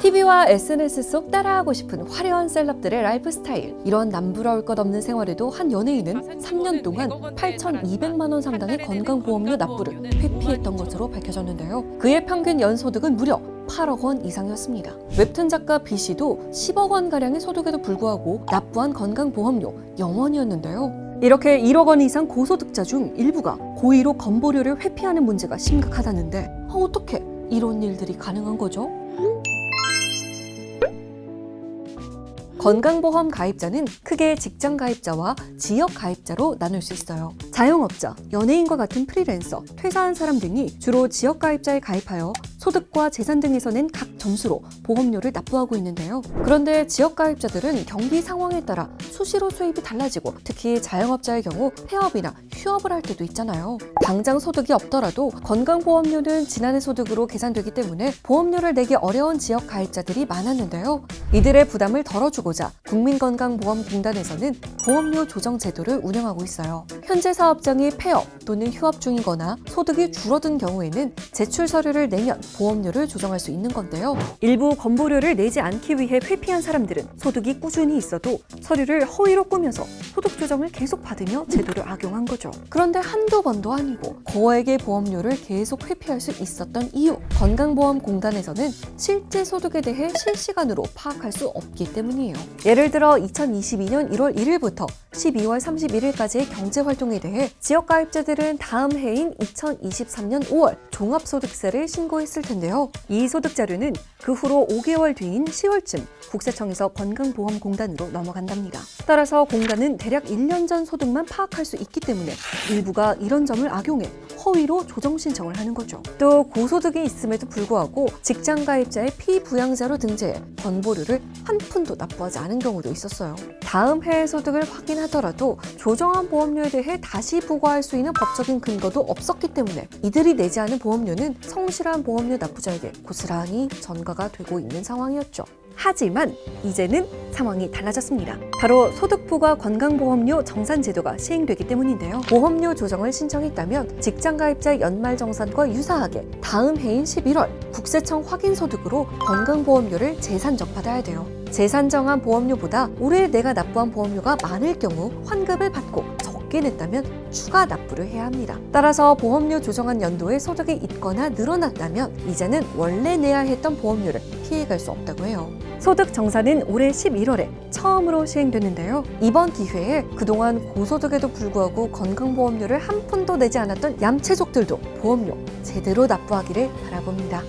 TV와 SNS 속 따라하고 싶은 화려한 셀럽들의 라이프 스타일. 이런 남부러울 것 없는 생활에도 한 연예인은 3년 동안 8,200만 원 상당의 건강보험료 납부를 회피했던 것으로 밝혀졌는데요. 그의 평균 연소득은 무려 8억 원 이상이었습니다. 웹툰 작가 B 씨도 10억 원가량의 소득에도 불구하고 납부한 건강보험료 0원이었는데요. 이렇게 1억 원 이상 고소득자 중 일부가 고의로 건보료를 회피하는 문제가 심각하다는데 어떻게 이런 일들이 가능한 거죠? 건강보험 가입자는 크게 직장 가입자와 지역 가입자로 나눌 수 있어요. 자영업자, 연예인과 같은 프리랜서, 퇴사한 사람 등이 주로 지역 가입자에 가입하여 소득과 재산 등에서 낸 각 점수로 보험료를 납부하고 있는데요. 그런데 지역 가입자들은 경기 상황에 따라 수시로 수입이 달라지고 특히 자영업자의 경우 폐업이나 휴업을 할 때도 있잖아요. 당장 소득이 없더라도 건강보험료는 지난해 소득으로 계산되기 때문에 보험료를 내기 어려운 지역 가입자들이 많았는데요. 이들의 부담을 덜어주고자 국민건강보험공단에서는 보험료 조정 제도를 운영하고 있어요. 현재 사업장이 폐업 또는 휴업 중이거나 소득이 줄어든 경우에는 제출 서류를 내면 보험료를 조정할 수 있는 건데요. 일부 건보료를 내지 않기 위해 회피한 사람들은 소득이 꾸준히 있어도 서류를 허위로 꾸며서 소득 조정을 계속 받으며 제도를 악용한 거죠. 그런데 한두 번도 아니고 거액의 보험료를 계속 회피할 수 있었던 이유, 건강보험공단에서는 실제 소득에 대해 실시간으로 파악할 수 없기 때문이에요. 예를 들어 2022년 1월 1일부터 12월 31일까지의 경제활동에 대해 지역가입자들은 다음 해인 2023년 5월 종합소득세를 신고했을 텐데요. 이 소득 자료는 그 후로 5개월 뒤인 10월쯤 국세청에서 건강보험공단으로 넘어간답니다. 따라서 공단은 대략 1년 전 소득만 파악할 수 있기 때문에 일부가 이런 점을 악용해 허위로 조정 신청을 하는 거죠. 또 고소득이 있음에도 불구하고 직장가입자의 피부양자로 등재해 건보료를 한 푼도 납부하지 않은 경우도 있었어요. 다음 해의 소득을 확인하더라도 조정한 보험료에 대해 다시 부과할 수 있는 법적인 근거도 없었기 때문에 이들이 내지 않은 보험료는 성실한 보험료 납부자에게 고스란히 전가가 되고 있는 상황이었죠. 하지만 이제는 상황이 달라졌습니다. 바로 소득부과 건강보험료 정산제도가 시행되기 때문인데요. 보험료 조정을 신청했다면 직장가입자 연말정산과 유사하게 다음 해인 11월 국세청 확인소득으로 건강보험료를 재산적받아야 돼요. 재산정한 보험료보다 올해 내가 납부한 보험료가 많을 경우 환급을 받고 적게 냈다면 추가 납부를 해야 합니다. 따라서 보험료 조정한 연도에 소득이 있거나 늘어났다면 이제는 원래 내야 했던 보험료를 피해갈 수 없다고 해요. 소득 정산은 올해 11월에 처음으로 시행됐는데요. 이번 기회에 그동안 고소득에도 불구하고 건강보험료를 한 푼도 내지 않았던 얌체족들도 보험료 제대로 납부하기를 바라봅니다.